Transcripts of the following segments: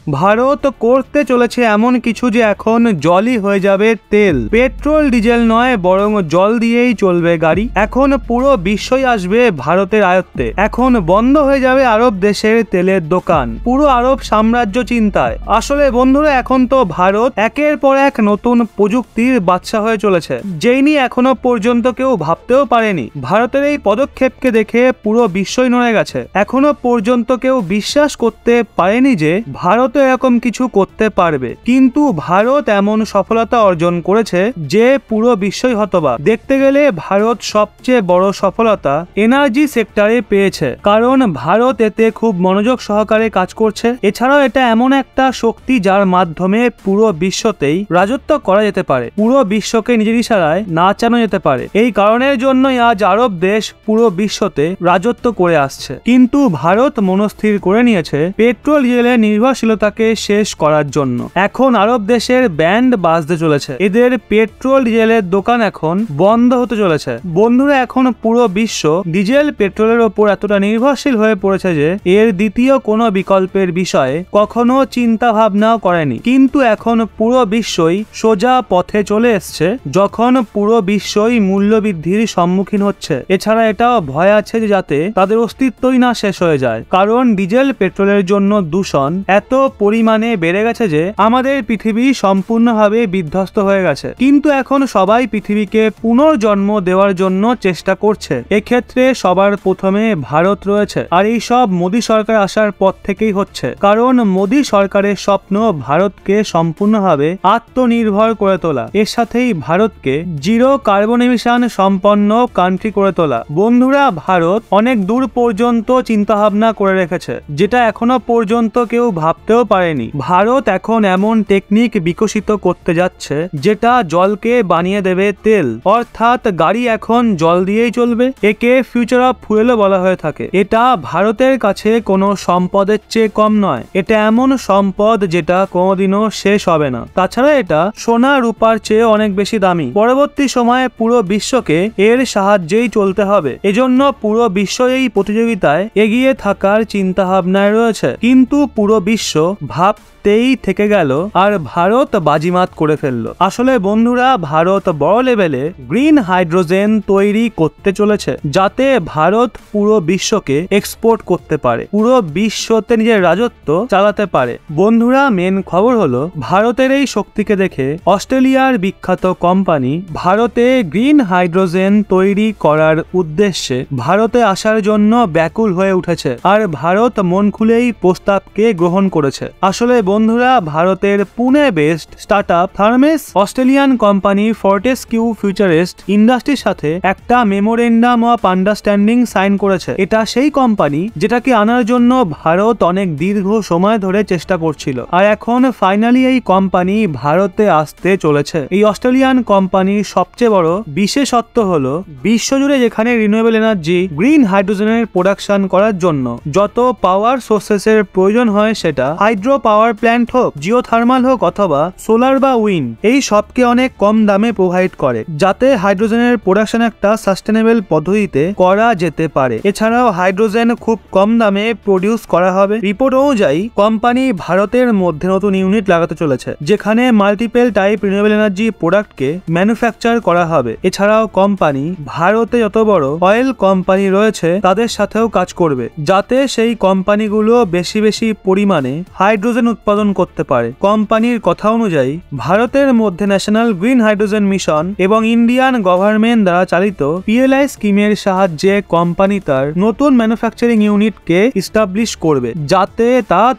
ভারত করতে চলেছে এমন কিছু যে এখন জলই হয়ে যাবে তেল। পেট্রোল ডিজেল নয়, বরং জল দিয়েই চলবে গাড়ি। এখন পুরো বিশ্বই আসবে ভারতের আয়ত্তে। এখন বন্ধ হয়ে যাবে আরব দেশের তেলের দোকান। পুরো আরব সাম্রাজ্য চিন্তায়। আসলে বন্ধুরা, এখন তো ভারত একের পর এক নতুন প্রযুক্তির বাদশা হয়ে চলেছে, যেই নিয়ে এখনো পর্যন্ত কেউ ভাবতেও পারেনি। ভারতের এই পদক্ষেপকে দেখে পুরো বিশ্বই নড়ে গেছে। এখনো পর্যন্ত কেউ বিশ্বাস করতে পারেনি যে ভারত এরকম কিছু করতে পারবে, কিন্তু ভারত এমন সফলতা অর্জন করেছে যে পুরো বিশ্বই হতবাক। দেখতে গেলে ভারত সবচেয়ে বড় সফলতা এনার্জি সেক্টরে পেয়েছে, কারণ ভারত এতে খুব মনোযোগ সহকারে কাজ করছে। এছাড়াও এটা এমন একটা শক্তি যার মাধ্যমে পুরো বিশ্বতেই রাজত্ব করা যেতে পারে, পুরো বিশ্বকে নিজের ইশারায় নাচানো যেতে পারে। এই কারণের জন্যই আজ আরব দেশ পুরো বিশ্বতে রাজত্ব করে আসছে। কিন্তু ভারত মনস্থির করে নিয়েছে পেট্রোল ডিজেলের নির্ভরশীলতাকে শেষ করার জন্য। এখন আরব দেশের ব্যান্ড বাজতে চলেছে, এদের পেট্রোল ডিজেলের দোকান এখন বন্ধ হতে চলেছে। বন্ধুরা, এখন পুরো বিশ্ব ডিজেল পেট্রোলের ওপর এতটা নির্ভরশীল হয়ে পড়েছে যে এর দ্বিতীয় কোনো বিকল্পের বিষয়ে কখনো চিন্তা ভাবনাও করেনি। কিন্তু এখন পুরো বিশ্বই সোজা পথে চলে এসছে, যখন পুরো বিশ্বই মূল্যবৃদ্ধির সম্মুখীন হচ্ছে। এছাড়া এটাও ভয় আছে যে যাতে তাদের অস্তিত্বই না শেষ হয়ে যায়, কারণ ডিজেল পেট্রোলের জন্য দূষণ এত পরিমাণে বেড়ে গেছে যে আমাদের পৃথিবী সম্পূর্ণভাবে বিধ্বস্ত হয়ে গেছে। কিন্তু এখন সবাই পৃথিবীকে পুনর্জন্ম দেওয়ার জন্য চেষ্টা করছে। এক্ষেত্রে সবার প্রথমে ভারত রয়েছে, আর এই সব মোদী সরকার আসার পর থেকেই হচ্ছে, কারণ মোদী সরকারের স্বপ্ন ভারতকে সম্পূর্ণভাবে আত্মনির্ভর করে তোলা, এর সাথেই ভারতকে জিরো কার্বন এমিশন সম্পন্ন কান্ট্রি করে তোলা। বন্ধুরা, ভারত অনেক দূর পর্যন্ত চিন্তা ভাবনা করে রেখেছে, যেটা এখনো পর্যন্ত কেউ ভাবতেও পারেনি। ভারত এখন এমন টেকনিক বিকশিত করতে যাচ্ছে যেটা জলকে বানিয়ে দেবে তেল, অর্থাৎ গাড়ি এখন জল দিয়েই চলবে। একে ফিউচার অফ ফুয়েলও বলা হয়ে থাকে। এটা ভারতের কাছে কোনো সম্পদের চেয়ে কম নয়, এটা এমন সম্পদ যেটা কোনোদিনও শেষ হবে না। তাছাড়া এটা সোনা রূপার চেয়ে অনেক বেশি দামি। পরবর্তী সময়ে পুরো বিশ্বকে এর সাহায্যেই চলতে হবে। এজন্য পুরো বিশ্ব এই প্রতিযোগিতায় এগিয়ে থাকার চিন্তা ভাবনায় রয়েছে, কিন্তু পুরো বিশ্ব ভাবতেই থেকে গেল আর ভারত বাজিমাত করে ফেললো। আসলে বন্ধুরা, ভারত বড় লেভেলে গ্রিন হাইড্রোজেন তৈরি করতে চলেছে, যাতে ভারত পুরো বিশ্বকে এক্সপোর্ট করতে পারে, পুরো বিশ্বতে নিজের রাজত্ব চালাতে পারে। বন্ধুরা, মেন খবর হলো ভারতের এই শক্তিকে দেখে অস্ট্রেলিয়ার বিখ্যাত কোম্পানি ভারতে গ্রিন হাইড্রোজেন তৈরি করার উদ্দেশ্যে ভারতে আসার জন্য ব্যাকুল হয়ে উঠেছে, আর ভারত মন খুলেই প্রস্তাবকে গ্রহণ করেছে। আসলে বন্ধুরা, ভারতের Pune based startup Thermax Australian company Fortescue Futurist ইন্ডাস্ট্রির সাথে একটা মেমোরেন্ডাম অফ আন্ডারস্ট্যান্ডিং সাইন করেছে। এটা সেই কোম্পানি যেটাকে আনার জন্য ভারত অনেক দীর্ঘ সময় ধরে চেষ্টা করছিল, আর এখন ফাইনালি এই কোম্পানি ভারতে আসতে চলেছে। এই অস্ট্রেলিয়ান কোম্পানির সবচেয়ে বড় বিশেষত্ব হলো বিশ্বজুড়ে যেখানে রিনিউয়েবল এনার্জি গ্রিন হাইড্রোজেনের প্রোডাকশন করার জন্য যত পাওয়ার সোর্সেসের প্রয়োজন হয়, সেটা হাইড্রো পাওয়ার প্ল্যান্ট হোক, জিওথার্মাল হোক অথবা সোলার বা উইন্ড, এই সবকে অনেক কম দামে প্রোভাইড করে, যাতে হাইড্রোজেনের প্রোডাকশন একটা সাস্টেনেবল পদ্ধতিতে করা যেতে পারে। এছাড়াও হাইড্রোজেন খুব কম দামে প্রডিউস করা হবে। রিপোর্ট অনুযায়ী কোম্পানি ভারতের মধ্যে নতুন ইউনিট লাগাতে চলেছে, যেখানে মাল্টিপল টাইপ রিনিউয়েবল এনার্জি প্রোডাক্টকে ম্যানুফ্যাকচার করা হবে। এছাড়াও কোম্পানি ভারতে যত বড় অয়েল কোম্পানি রয়েছে তাদের সাথেও কাজ করবে, যাতে সেই কোম্পানিগুলো বেশি বেশি পরিমাণে হাইড্রোজেন উৎপাদন করতে পারে। কোম্পানির কথা অনুযায়ী ভারতের মধ্যে ন্যাশনাল গ্রিন হাইড্রোজেন মিশন এবং ইন্ডিয়ান গভর্নমেন্ট দ্বারা চালিত PLI স্কিমের সাহায্যে কোম্পানি তার নতুন ম্যানুফ্যাকচারিং ইউনিটকে ইস্টাবলিশ করবে, যাতে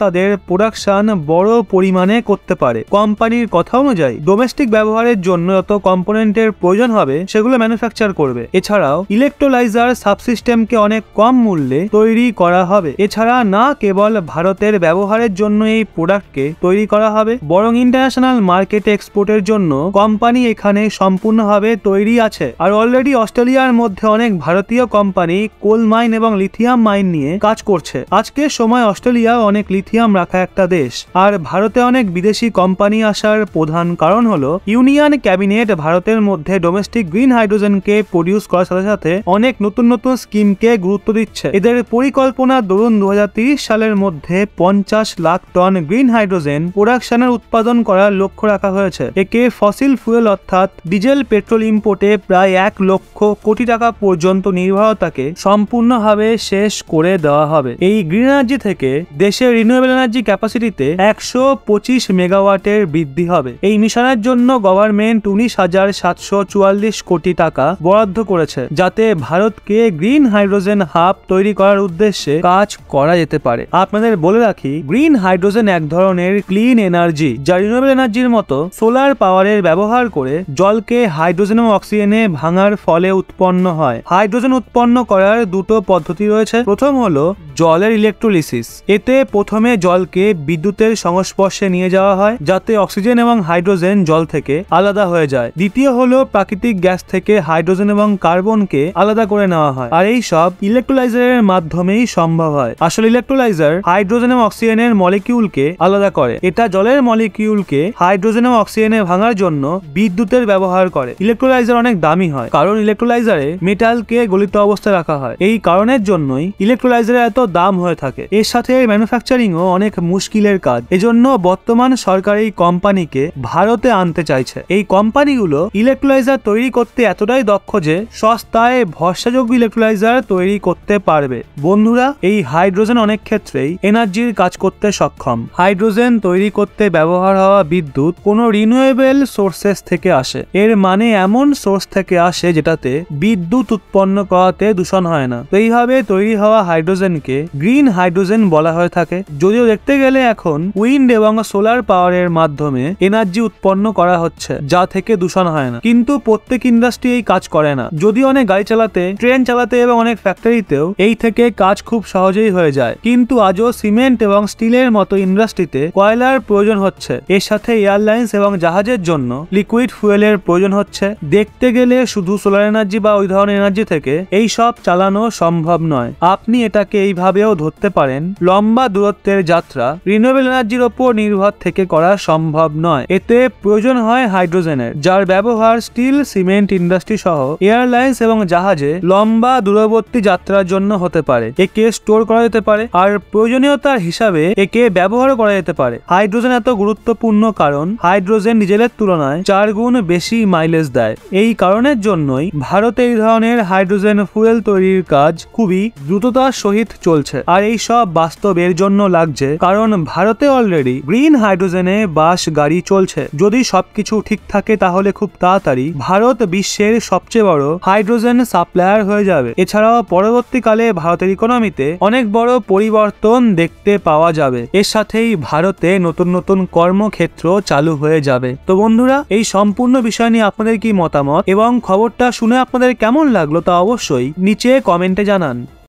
তাদের প্রোডাকশন বড় পরিমাণে করতে পারে। কোম্পানির কথা অনুযায়ী ডোমেস্টিক ব্যবহারের জন্য যত কম্পোনেন্টের প্রয়োজন হবে সেগুলো ম্যানুফ্যাকচার করবে। এছাড়াও ইলেকট্রোলাইজার সাবসিস্টেমকে অনেক কম মূল্যে তৈরি করা হবে। এছাড়া না কেবল ভারতের ব্যবহারের জন্য এই প্রোডাক্টকে তৈরি করা হবে, বরং ইন্টারন্যাশনাল মার্কেটে এক্সপোর্টের জন্য কোম্পানি এখানে সম্পূর্ণভাবে তৈরি আছে। আর অলরেডি অস্ট্রেলিয়ার মধ্যে অনেক ভারতীয় কোম্পানি কোল মাইন এবং লিথিয়াম মাইন নিয়ে কাজ করছে। আজকের সময় অস্ট্রেলিয়া অনেক লিথিয়াম রাখা একটা দেশ, আর ভারতে অনেক বিদেশি কোম্পানি আসার প্রধান কারণ হলো ইউনিয়ন ক্যাবিনেট ভারতের মধ্যে ডোমেস্টিক গ্রিন হাইড্রোজেনকে প্রডিউস করার সাথে সাথে অনেক নতুন নতুন স্কিমকে গুরুত্ব দিচ্ছে। এদের পরিকল্পনা ধরুন 2030 সালের মধ্যে 50 লাখ টন গ্রিন হাইড্রোজেন প্রোডাকশনের উৎপাদন করার লক্ষ্য রাখা হয়েছে। একে ফসিল ফুয়েল অর্থাৎ ডিজেল পেট্রোল ইম্পোর্টে প্রায় 1 লক্ষ কোটি টাকা পর্যন্ত নির্ভরতাকে সম্পূর্ণভাবে শেষ করে দেওয়া হবে। এই গ্রিন এনার্জি থেকে দেশের রিনিউয়েবল এনার্জি ক্যাপাসিটিতে 125 মেগাওয়াটের বৃদ্ধি হবে। এই মিশনের জন্য গভর্নমেন্ট 19,744 কোটি টাকা বরাদ্দ করেছে, যাতে ভারতকে গ্রিন হাইড্রোজেন হাব তৈরি করার উদ্দেশ্যে কাজ করা যেতে পারে। আপনাদের বলে রাখি, গ্রিন হাইড্রোজেন এক ধরনের ক্লিন এনার্জি যা রিনিউয়েবল এনার্জির মতো সোলার পাওয়ারের ব্যবহার করে জলকে হাইড্রোজেন ও অক্সিজেনে ভাঙার ফলে উৎপন্ন হয়। হাইড্রোজেন উৎপন্ন করার দুটো পদ্ধতি রয়েছে। প্রথম হলো জলের ইলেকট্রোলিসিস। এতে প্রথমে জলকে বিদ্যুতের সংস্পর্শে নিয়ে যাওয়া হয় যাতে অক্সিজেন এবং হাইড্রোজেন জল থেকে আলাদা হয়ে যায়। দ্বিতীয় হলো প্রাকৃতিক গ্যাস থেকে হাইড্রোজেন এবং কার্বনকে আলাদা করে নেওয়া হয়, আর এই সব ইলেকট্রোলাইজারের মাধ্যমেই সম্ভব হয়। আসলে ইলেকট্রোলাইজার হাইড্রোজেন এবং অক্সিজেনের মলিকিউলকে আলাদা করে। এটা জলের মলিকিউলকে হাইড্রোজেন এবং অক্সিজেনে ভাঙার জন্য বিদ্যুতের ব্যবহার করে। ইলেকট্রোলাইজার অনেক দামি হয় কারণ ইলেকট্রোলাইজারে মেটালকে গলিত অবস্থায় রাখা হয়। এই কারণের জন্যই ইলেকট্রোলাইজারের এত দাম হয়ে থাকে। এর সাথে ম্যানুফ্যাকচারিংও অনেক মুশকিলের কাজ। এজন্য বর্তমান সরকার এই কোম্পানিকে ভারতে আনতে চাইছে। এই কোম্পানিগুলো ইলেকট্রোলাইজার তৈরি করতে এতটাই দক্ষ যে সস্তায় ভরসাযোগ্য ইলেকট্রোলাইজার তৈরি করতে পারবে। বন্ধুরা, এই হাইড্রোজেন অনেক ক্ষেত্রেই এনার্জির কাজ করতে সক্ষম। হাইড্রোজেন তৈরি করতে ব্যবহার হওয়া বিদ্যুৎ কোনো রিনিউয়েবল সোর্সেস থেকে আসে। এর মানে এমন সোর্স থেকে আসে যেটাতে বিদ্যুৎ উৎপন্ন করাতে দূষণ হয় না। তো এইভাবে তৈরি হওয়া হাইড্রোজেনকে গ্রিন হাইড্রোজেন বলা হয়ে থাকে। যদিও দেখতে গেলে এখন উইন্ড এবং সোলার পাওয়ারের মাধ্যমে এনার্জি উৎপন্ন করা হচ্ছে, যা থেকে দূষণ হয় না, কিন্তু প্রত্যেক ইন্ডাস্ট্রি এই কাজ করে না। যদিও অনেক গাড়ি চালাতে, ট্রেন চালাতে এবং অনেক ফ্যাক্টরিতেও এই থেকে কাজ খুব সহজেই হয়ে যায়, কিন্তু আজও সিমেন্ট এবং স্টিলের মতো ইন্ডাস্ট্রিতে কয়লার প্রয়োজন হচ্ছে। এর সাথে এয়ারলাইন্স এবং জাহাজের জন্য লিকুইড ফুয়েলের প্রয়োজন হচ্ছে। দেখতে গেলে শুধু সোলার এনার্জি বা ওই ধরনের এনার্জি থেকে এই সব চালানো সম্ভব নয়। আপনি এটাকে এইভাবেও ধরতে পারেন, লম্বা দূরত্বের যাত্রা রিনিউয়েবল এনার্জির ওপর নির্ভর থেকে করা সম্ভব নয়। এতে প্রয়োজন হয় হাইড্রোজেনের, যার ব্যবহার স্টিল, সিমেন্ট ইন্ডাস্ট্রি সহ এয়ারলাইন্স এবং জাহাজে লম্বা দূরবর্তী যাত্রার জন্য হতে পারে। একে স্টোর করা যেতে পারে আর প্রয়োজনীয়তার হিসাবে একে ব্যবহার করা যেতে পারে। হাইড্রোজেন এত গুরুত্বপূর্ণ কারণ হাইড্রোজেন ডিজেলের তুলনায় 4 গুণ বেশি মাইলেজ দেয়। এই কারণের জন্যই ভারতে এই ধরনের হাইড্রোজেন ফুয়েল তৈরির কাজ খুবই দ্রুততার সহিত চলছে। আর এই সব বাস্তব এর জন্য লাগছে কারণ ভারতে অলরেডি গ্রিন হাইড্রোজেনে বাস গাড়ি চলছে। যদি সবকিছু ঠিক থাকে তাহলে খুব তাড়াতাড়ি ভারত বিশ্বের সবচেয়ে বড় হাইড্রোজেন সাপ্লায়ার হয়ে যাবে। এছাড়াও পরবর্তীকালে ভারতের ইকোনমিতে অনেক বড় পরিবর্তন দেখতে পাওয়া যাবে। এর সাথেই ভারতে নতুন নতুন কর্মক্ষেত্র চালু হয়ে যাবে। তো বন্ধুরা, এই সম্পূর্ণ বিষয় নিয়ে আপনাদের কি মতামত এবং খবরটা শুনে আপনাদের কেমন লাগলো তা অবশ্যই নিচে কমেন্টে জানান।